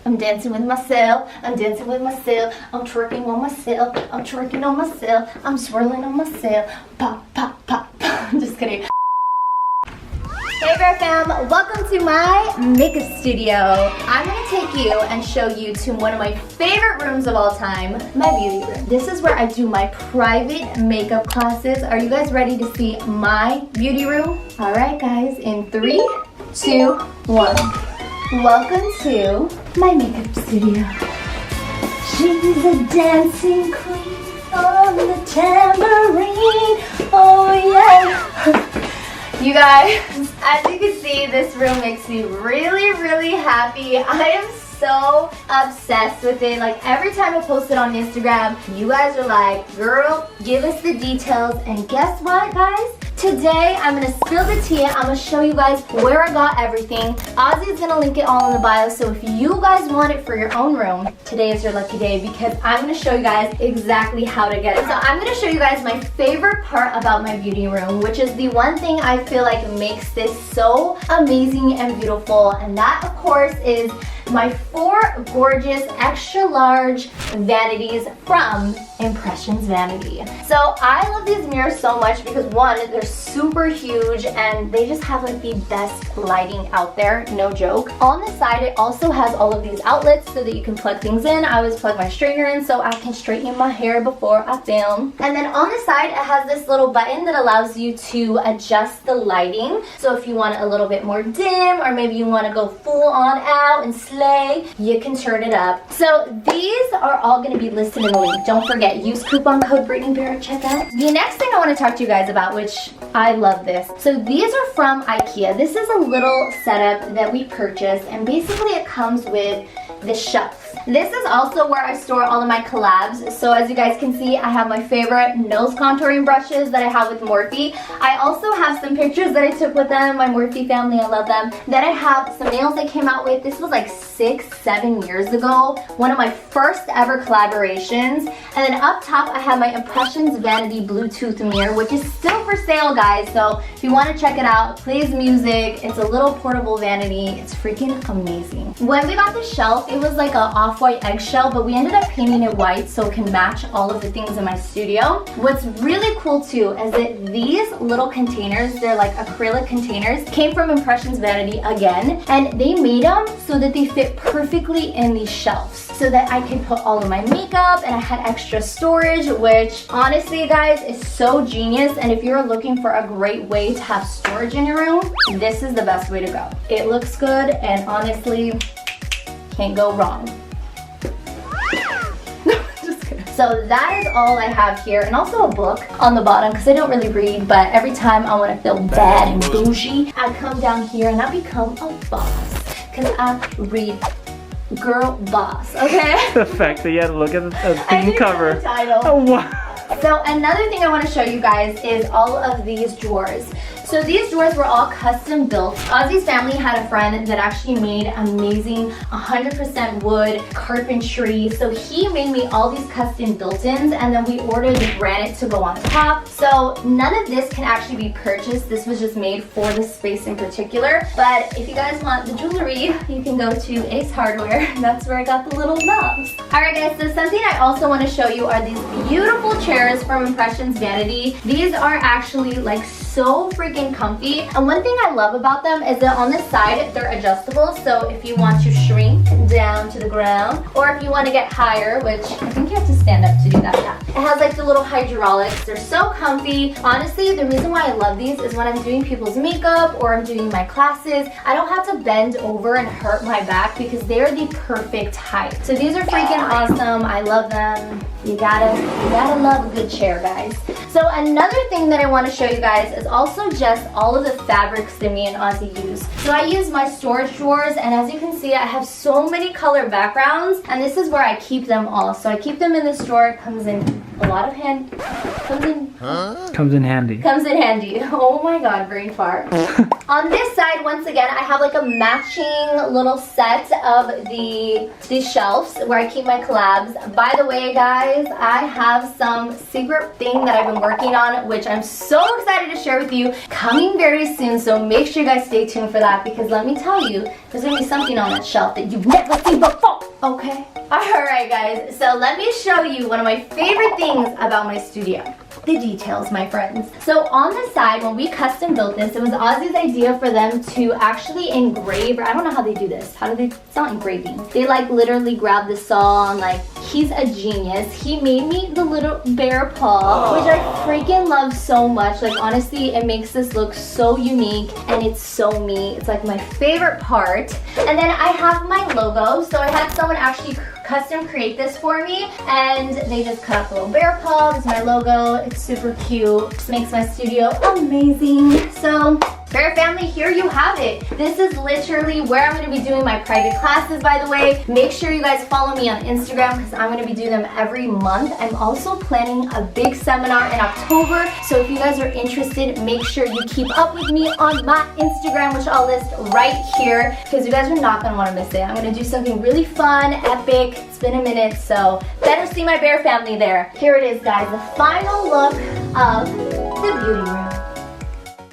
I'm dancing with myself. I'm dancing with myself. I'm twerking on myself. I'm twerking on myself. I'm swirling on myself. Pop, pop, pop, pop. I'm just kidding. Hey Bear Fam, welcome to my makeup studio. I'm gonna take you and show you to one of my favorite rooms of all time, my beauty room. This is where I do my private makeup classes. Are you guys ready to see my beauty room? All right guys, in 3, 2, 1. Welcome to my makeup studio. She's a dancing queen on the tambourine. Oh yeah. You guys, as you can see, this room makes me really, really happy. I am so obsessed with it. Like every time I post it on Instagram, you guys are like, girl, give us the details. And guess what, guys? Today, I'm gonna spill the tea. I'm gonna show you guys where I got everything. Ozzy's gonna link it all in the bio, so if you guys want it for your own room, today is your lucky day because I'm gonna show you guys exactly how to get it. So I'm gonna show you guys my favorite part about my beauty room, which is the one thing I feel like makes this so amazing and beautiful, and that, of course, is my 4 gorgeous extra large vanities from Impressions Vanity. So I love these mirrors so much because one, they're super huge and they just have like the best lighting out there, no joke. On the side, it also has all of these outlets so that you can plug things in. I always plug my straightener in so I can straighten my hair before I film. And then on the side, it has this little button that allows you to adjust the lighting. So if you want it a little bit more dim, or maybe you want to go full on out and slay, you can turn it up. So these are all going to be listed in the link. Don't forget, use coupon code BrittanyBear at checkout. The next thing I want to talk to you guys about, which I love this. So these are from IKEA. This is a little setup that we purchased, and basically it comes with this shelf. This is also where I store all of my collabs. So as you guys can see, I have my favorite nose contouring brushes that I have with MORPHE. I also have some pictures that I took with them, my MORPHE family, I love them. Then I have some nails they came out with. This was like 6-7 years ago. One of my first ever collaborations. And then up top, I have my Impressions Vanity Bluetooth mirror, which is still for sale, guys. So if you want to check it out, plays music. It's a little portable vanity. It's freaking amazing. When we got the shelf, it was like a off-white eggshell, but we ended up painting it white so it can match all of the things in my studio. What's really cool too is that these little containers, they're like acrylic containers, came from Impressions Vanity again, and they made them so that they fit perfectly in these shelves so that I could put all of my makeup, and I had extra storage, which honestly, guys, is so genius. And if you're looking for a great way to have storage in your room, this is the best way to go. It looks good, and honestly, can't go wrong. So that is all I have here, and also a book on the bottom because I don't really read, but every time I want to feel bad and bougie, I come down here and I become a boss because I read Girl Boss, okay? The fact that you had to look at the theme cover. The title. Oh, wow. So another thing I want to show you guys is all of these drawers. So these drawers were all custom built. Ozzy's family had a friend that actually made amazing 100% wood carpentry. So he made me all these custom built-ins, and then we ordered the granite to go on top. So none of this can actually be purchased. This was just made for this space in particular. But if you guys want the jewelry, you can go to Ace Hardware. That's where I got the little knobs. Alright guys, so something I also want to show you are these beautiful chairs from Impressions Vanity. These are actually like so freaking comfy, and one thing I love about them is that on this side they're adjustable, so if you want to shrink down to the ground, or if you want to get higher, which I think you have to stand up to do that. Yeah. It has like the little hydraulics. They're so comfy. Honestly, the reason why I love these is when I'm doing people's makeup or I'm doing my classes, I don't have to bend over and hurt my back because they're the perfect height. So these are freaking awesome. I love them. You gotta love a good chair, guys. So another thing that I want to show you guys is also just all of the fabrics that me and Ozzy use. So I use my storage drawers, and as you can see, I have so many color backgrounds, and this is where I keep them all. So I keep them in this drawer. It comes in a lot of hand. Comes in handy. Comes in handy. Oh my god, brain fart. On this side, once again, I have like a matching little set of these shelves where I keep my collabs. By the way, guys, I have some secret thing that I've been working on, which I'm so excited to share with you, coming very soon. So make sure you guys stay tuned for that, because let me tell you, there's gonna be something on that shelf that you've never seen before. Okay. Alright guys, so let me show you one of my favorite things about my studio. The details, my friends. So on the side, when we custom built this, it was Ozzy's idea for them to actually engrave, I don't know how they do this. How do they, it's not engraving. They like literally grab the saw and like, he's a genius. He made me the little bear paw, which I freaking love so much. Like honestly, it makes this look so unique and it's so me. It's like my favorite part. And then I have my logo. So I had someone actually custom create this for me and they just cut out the little bear paw. This is my logo. It's super cute. This makes my studio amazing. So Bear family, here you have it. This is literally where I'm going to be doing my private classes, by the way. Make sure you guys follow me on Instagram because I'm going to be doing them every month. I'm also planning a big seminar in October. So if you guys are interested, make sure you keep up with me on my Instagram, which I'll list right here because you guys are not going to want to miss it. I'm going to do something really fun, epic. It's been a minute, so better see my bear family there. Here it is, guys, the final look of the beauty room.